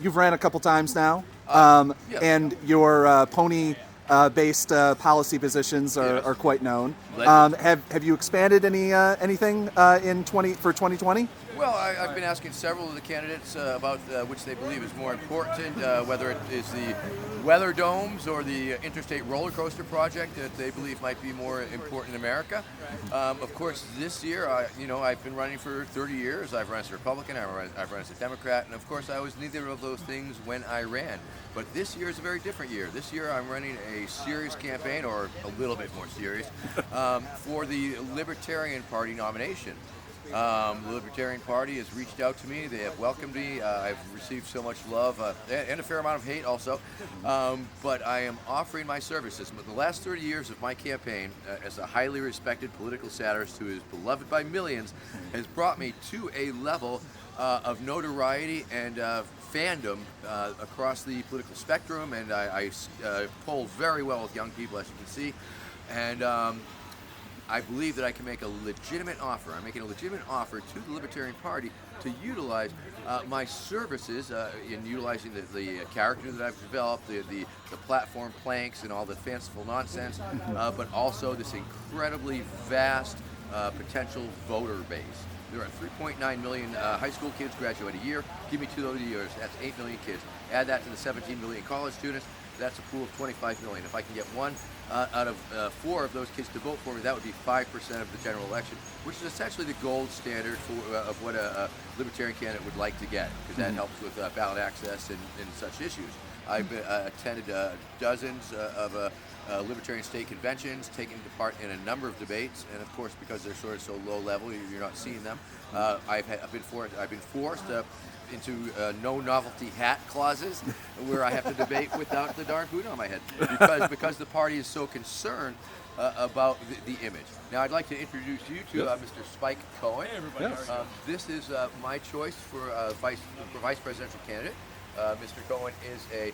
You've ran a couple times now, Yes. and your pony-based policy positions are quite known. Have you expanded anything for 2020? Well, I've been asking several of the candidates about which they believe is more important, whether it is the weather domes or the interstate roller coaster project that they believe might be more important in America. Of course, this year, I've been running for 30 years. I've run as a Republican, I've run as a Democrat, and of course, I was neither of those things when I ran. But this year is a very different year. This year, I'm running a serious campaign, or a little bit more serious, for the Libertarian Party nomination. The Libertarian Party has reached out to me. They have welcomed me. I've received so much love and a fair amount of hate also. But I am offering my services. The last 30 years of my campaign as a highly respected political satirist who is beloved by millions has brought me to a level of notoriety and fandom across the political spectrum. And I poll very well with young people, as you can see. And I believe that I can make a legitimate offer. I'm making a legitimate offer to the Libertarian Party to utilize my services in utilizing the character that I've developed, the platform planks and all the fanciful nonsense, but also this incredibly vast potential voter base. There are 3.9 million high school kids graduate a year. Give me 2 of those years, that's 8 million kids. Add that to the 17 million college students, that's a pool of 25 million. If I can get one out of 4 of those kids to vote for me, that would be 5% of the general election, which is essentially the gold standard of what a Libertarian candidate would like to get, because that helps with ballot access and such issues. I've attended dozens of Libertarian state conventions, taken part in a number of debates, and of course, because they're sort of so low level, you're not seeing them. I've been forced into no novelty hat clauses where I have to debate without the darn boot on my head because the party is so concerned about the image. Now I'd like to introduce you to Mr. Spike Cohen. Hey everybody. This is my choice for vice presidential candidate. Mr. Cohen is a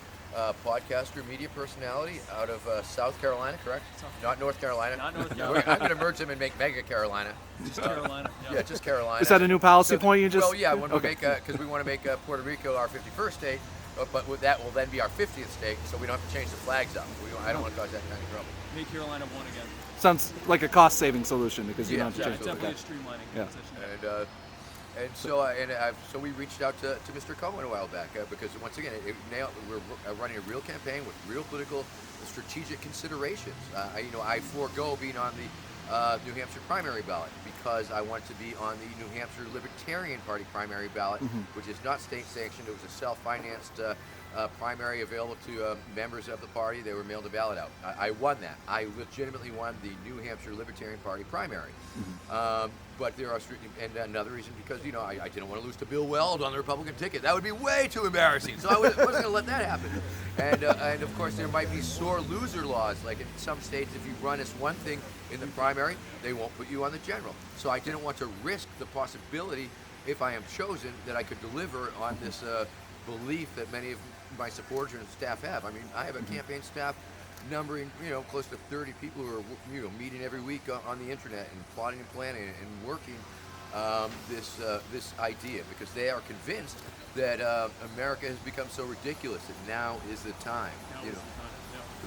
podcaster, media personality out of South Carolina, correct? Not North Carolina. Not North Carolina. I'm going to merge them and make Mega Carolina. Just Carolina. Yeah, just Carolina. Is that a new policy point you just? Well, yeah, when we make because we want to make Puerto Rico our 51st state, but that will then be our 50th state, so we don't have to change the flags up. I don't want to cause that kind of trouble. Make Carolina one again. Sounds like a cost-saving solution because you don't have to change the Definitely a flag. streamlining position. So we reached out to Mr. Cohen a while back because once again we're running a real campaign with real political strategic considerations. I forego being on the New Hampshire primary ballot because I want to be on the New Hampshire Libertarian Party primary ballot, which is not state sanctioned. It was a self-financed primary available to members of the party. They were mailed a ballot out. I won that. I legitimately won the New Hampshire Libertarian Party primary. But there are and another reason because I didn't want to lose to Bill Weld on the Republican ticket. That would be way too embarrassing. So I wasn't going to let that happen. And of course there might be sore loser laws. Like in some states, if you run as one thing in the primary, they won't put you on the general. So I didn't want to risk the possibility, if I am chosen, that I could deliver on this belief that many of my supporters and staff have. I mean, I have a campaign staff numbering, close to 30 people who are, meeting every week on the internet and plotting and planning and working this idea because they are convinced that America has become so ridiculous that now is the time.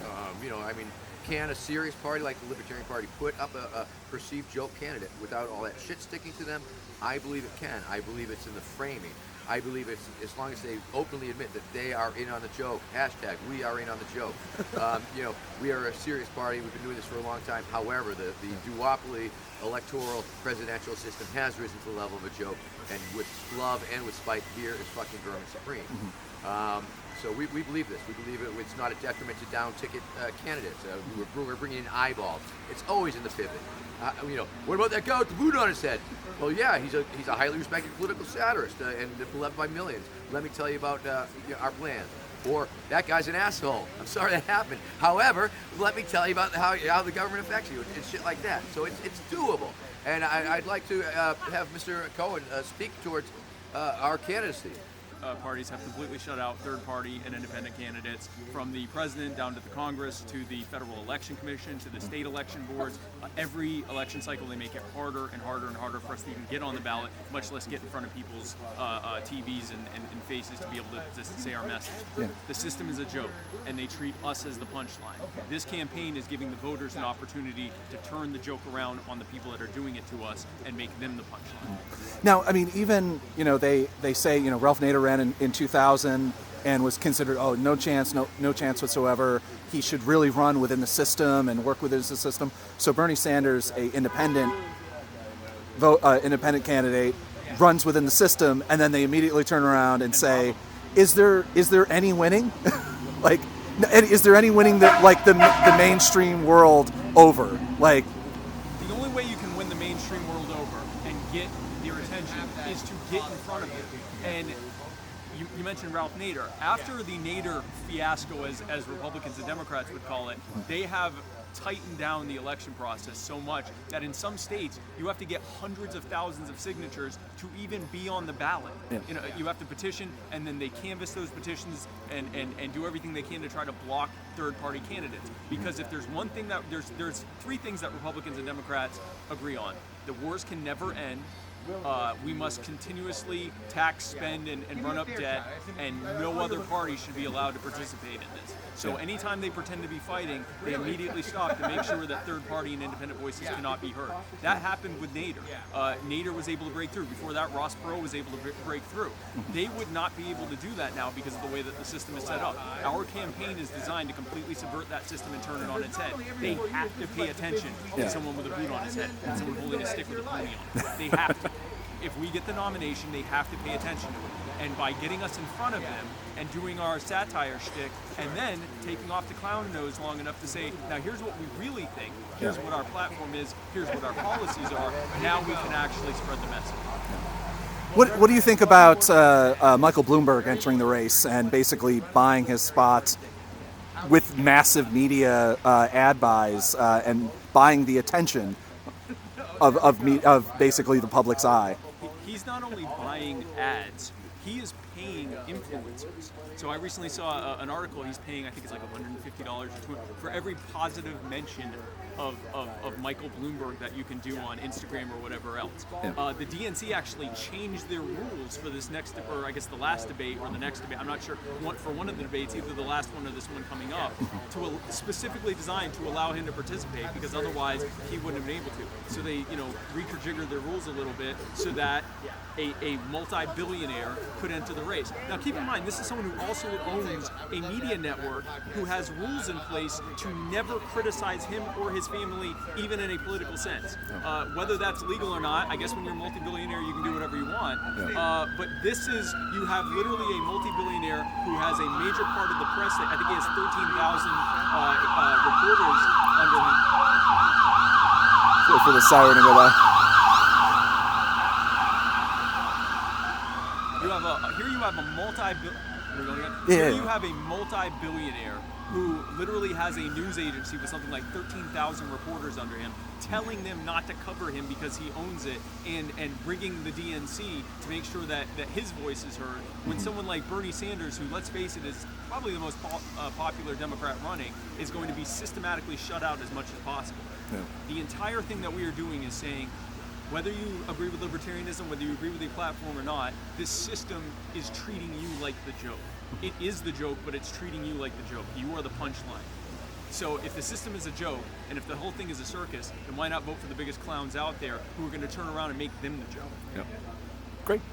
I mean, can a serious party like the Libertarian Party put up a perceived joke candidate without all that shit sticking to them? I believe it can. I believe it's in the framing. I believe it's as long as they openly admit that they are in on the joke. Hashtag we are in on the joke. We are a serious party. We've been doing this for a long time. However, the duopoly electoral presidential system has risen to the level of a joke. And with Love and with Spike, here is fucking Vermin Supreme. So we believe this. We believe it's not a detriment to down ticket candidates. We're bringing in eyeballs. It's always in the pivot. What about that guy with the boot on his head? Well, yeah, he's a highly respected political satirist and beloved by millions. Let me tell you about our plans. Or that guy's an asshole. I'm sorry that happened. However, let me tell you about how the government affects you and shit like that. So it's doable. And I'd like to have Mr. Cohen speak towards our candidacy. parties have completely shut out third-party and independent candidates, from the president down to the Congress to the Federal Election Commission to the state election boards. Every election cycle, they make it harder and harder and harder for us to even get on the ballot, much less get in front of people's TVs and faces to be able to just say our message. Yeah. The system is a joke, and they treat us as the punchline. This campaign is giving the voters an opportunity to turn the joke around on the people that are doing it to us and make them the punchline. Now, I mean, even, they say, Ralph Nader ran in 2000 and was considered, no chance whatsoever. He should really run within the system and work within the system. So Bernie Sanders, a independent candidate, runs within the system, and then they immediately turn around and say, is there any winning? Like, is there any winning that, like, the mainstream world over? Like, the only way you can win the mainstream world over and get their attention is to get in front of it. And you mentioned Ralph Nader. After the Nader fiasco, as Republicans and Democrats would call it, they have tightened down the election process so much that in some states you have to get hundreds of thousands of signatures to even be on the ballot. Yeah. You have to petition, and then they canvass those petitions and do everything they can to try to block third-party candidates. Because if there's one thing that there's three things that Republicans and Democrats agree on: the wars can never end. We must continuously tax, spend, and run up debt, and no other party should be allowed to participate in this. So anytime they pretend to be fighting, they immediately stop to make sure that third-party and independent voices cannot be heard. That happened with Nader. Nader was able to break through. Before that, Ross Perot was able to break through. They would not be able to do that now because of the way that the system is set up. Our campaign is designed to completely subvert that system and turn it on its head. They have to pay attention to someone with a boot on his head and someone holding a stick with a pony on it. They have to. If we get the nomination, they have to pay attention to it. And by getting us in front of them and doing our satire shtick, and then taking off the clown nose long enough to say, now here's what we really think, here's what our platform is, here's what our policies are, now we can actually spread the message. what do you think about Michael Bloomberg entering the race and basically buying his spot with massive media ad buys and buying the attention of basically the public's eye? He's not only buying ads, he is paying influencers. So I recently saw an article. He's paying, I think it's like $150 for every positive mention of Michael Bloomberg that you can do on Instagram or whatever else. Yeah. The DNC actually changed their rules for this next, or I guess the last debate or the next debate. I'm not sure. For one of the debates, either the last one or this one coming up, specifically designed to allow him to participate, because otherwise he wouldn't have been able to. So they, reconfigured their rules a little bit so that a multi-billionaire could enter the race. Now keep in mind, this is someone who also owns a media network who has rules in place to never criticize him or his family, even in a political sense. Whether that's legal or not, I guess when you're a multi-billionaire you can do whatever you want. But this is, you have literally a multi-billionaire who has a major part of the press. I think he has 13,000 reporters under him. Wait for the siren to go by. Here you have a multi-billionaire who literally has a news agency with something like 13,000 reporters under him, telling them not to cover him because he owns it, and rigging the DNC to make sure that his voice is heard. When someone like Bernie Sanders, who, let's face it, is probably the most popular Democrat running, is going to be systematically shut out as much as possible. Yeah. The entire thing that we are doing is saying, whether you agree with libertarianism, whether you agree with the platform or not, this system is treating you like the joke. It is the joke, but it's treating you like the joke. You are the punchline. So if the system is a joke, and if the whole thing is a circus, then why not vote for the biggest clowns out there who are going to turn around and make them the joke? Yep. Great.